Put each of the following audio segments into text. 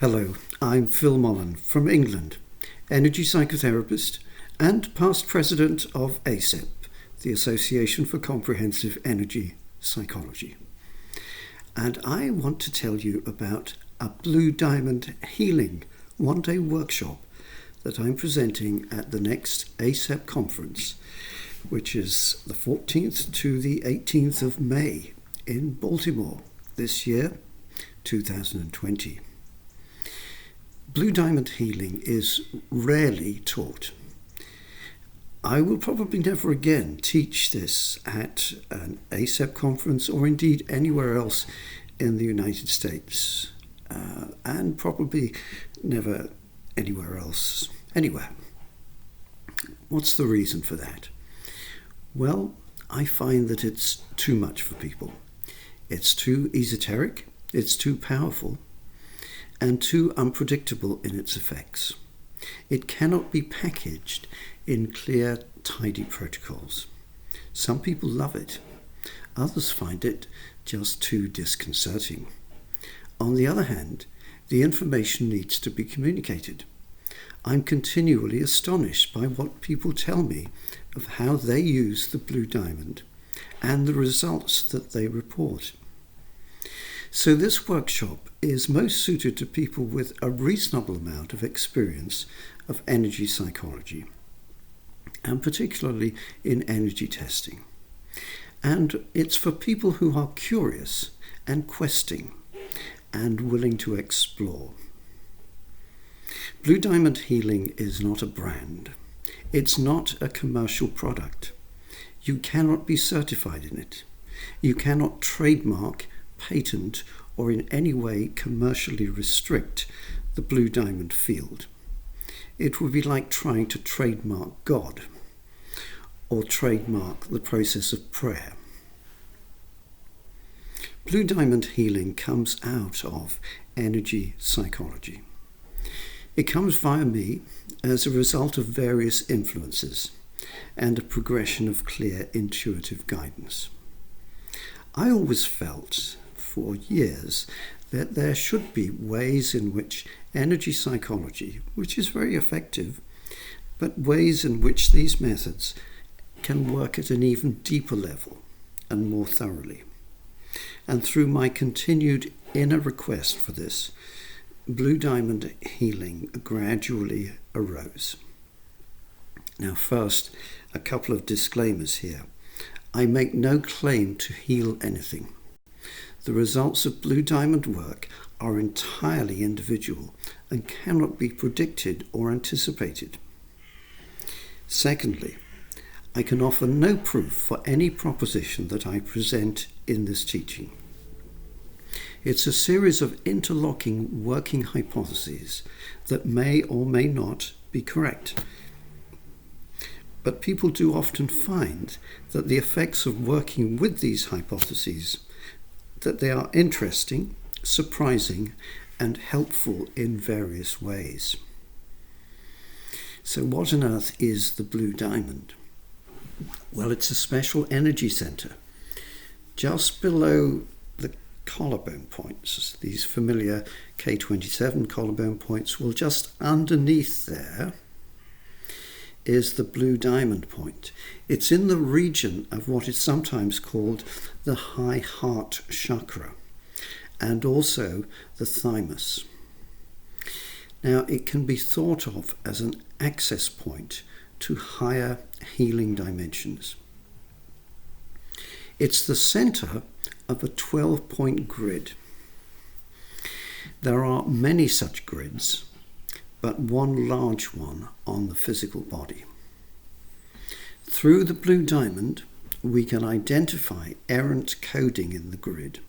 Hello, I'm Phil Mullen from England, energy psychotherapist and past president of ACEP, the Association for Comprehensive Energy Psychology. And I want to tell you about a Blue Diamond Healing one-day workshop that I'm presenting at the next ACEP conference, which is the 14th to the 18th of May in Baltimore this year, 2020. Blue Diamond healing is rarely taught. I will probably never again teach this at an ACEP conference or indeed anywhere else in the United States, and probably never anywhere else, anywhere. What's the reason for that? Well, I find that it's too much for people. It's too esoteric, it's too powerful, and too unpredictable in its effects. It cannot be packaged in clear, tidy protocols. Some people love it. Others find it just too disconcerting. On the other hand, the information needs to be communicated. I'm continually astonished by what people tell me of how they use the Blue Diamond and the results that they report. So this workshop is most suited to people with a reasonable amount of experience of energy psychology, and particularly in energy testing. And it's for people who are curious and questing and willing to explore. Blue Diamond Healing is not a brand. It's not a commercial product. You cannot be certified in it. You cannot trademark, patent, or in any way commercially restrict the Blue Diamond field. It would be like trying to trademark God or trademark the process of prayer. Blue Diamond healing comes out of energy psychology. It comes via me as a result of various influences and a progression of clear intuitive guidance. I always felt for years that there should be ways in which energy psychology, which is very effective, but ways in which these methods can work at an even deeper level and more thoroughly. And through my continued inner request for this, Blue Diamond healing gradually arose. Now first, a couple of disclaimers here. I make no claim to heal anything. The results of Blue Diamond work are entirely individual and cannot be predicted or anticipated. Secondly, I can offer no proof for any proposition that I present in this teaching. It's a series of interlocking working hypotheses that may or may not be correct. But people do often find that the effects of working with these hypotheses, that they are interesting, surprising, and helpful in various ways. So what on earth is the Blue Diamond? Well, it's a special energy center just below the collarbone points. These familiar K27 collarbone points. Well, just underneath there is the Blue Diamond point. It's in the region of what is sometimes called the high heart chakra and also the thymus. Now, it can be thought of as an access point to higher healing dimensions. It's the center of a 12-point grid. There are many such grids, but one large one on the physical body. Through the Blue Diamond, we can identify errant coding in the grid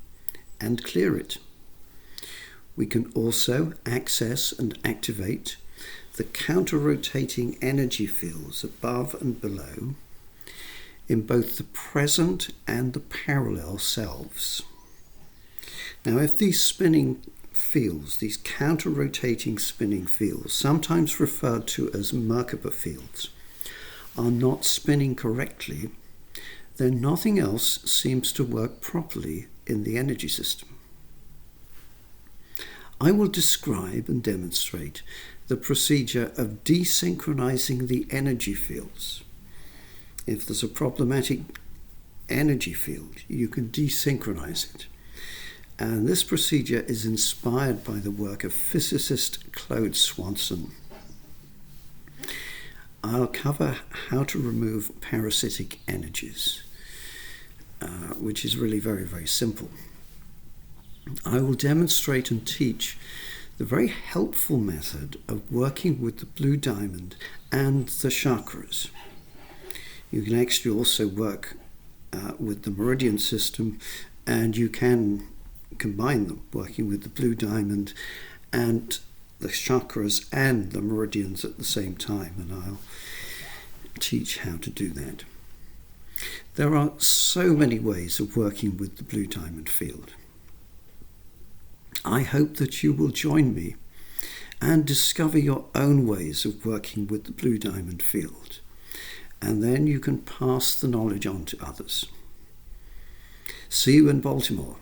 and clear it. We can also access and activate the counter-rotating energy fields above and below in both the present and the parallel selves. Now, if these spinning fields, these counter-rotating spinning fields, sometimes referred to as Merkaba fields, are not spinning correctly, then nothing else seems to work properly in the energy system. I will describe and demonstrate the procedure of desynchronizing the energy fields. If there's a problematic energy field, you can desynchronize it. And this procedure is inspired by the work of physicist Claude Swanson. I'll cover how to remove parasitic energies, which is really very, very simple. I will demonstrate and teach the very helpful method of working with the blue diamond and the chakras. You can actually also work with the meridian system, and you can combine them, working with the blue diamond and the chakras and the meridians at the same time, and I'll teach how to do that. There are so many ways of working with the blue diamond field. I hope that you will join me and discover your own ways of working with the blue diamond field, and then you can pass the knowledge on to others. See you in Baltimore.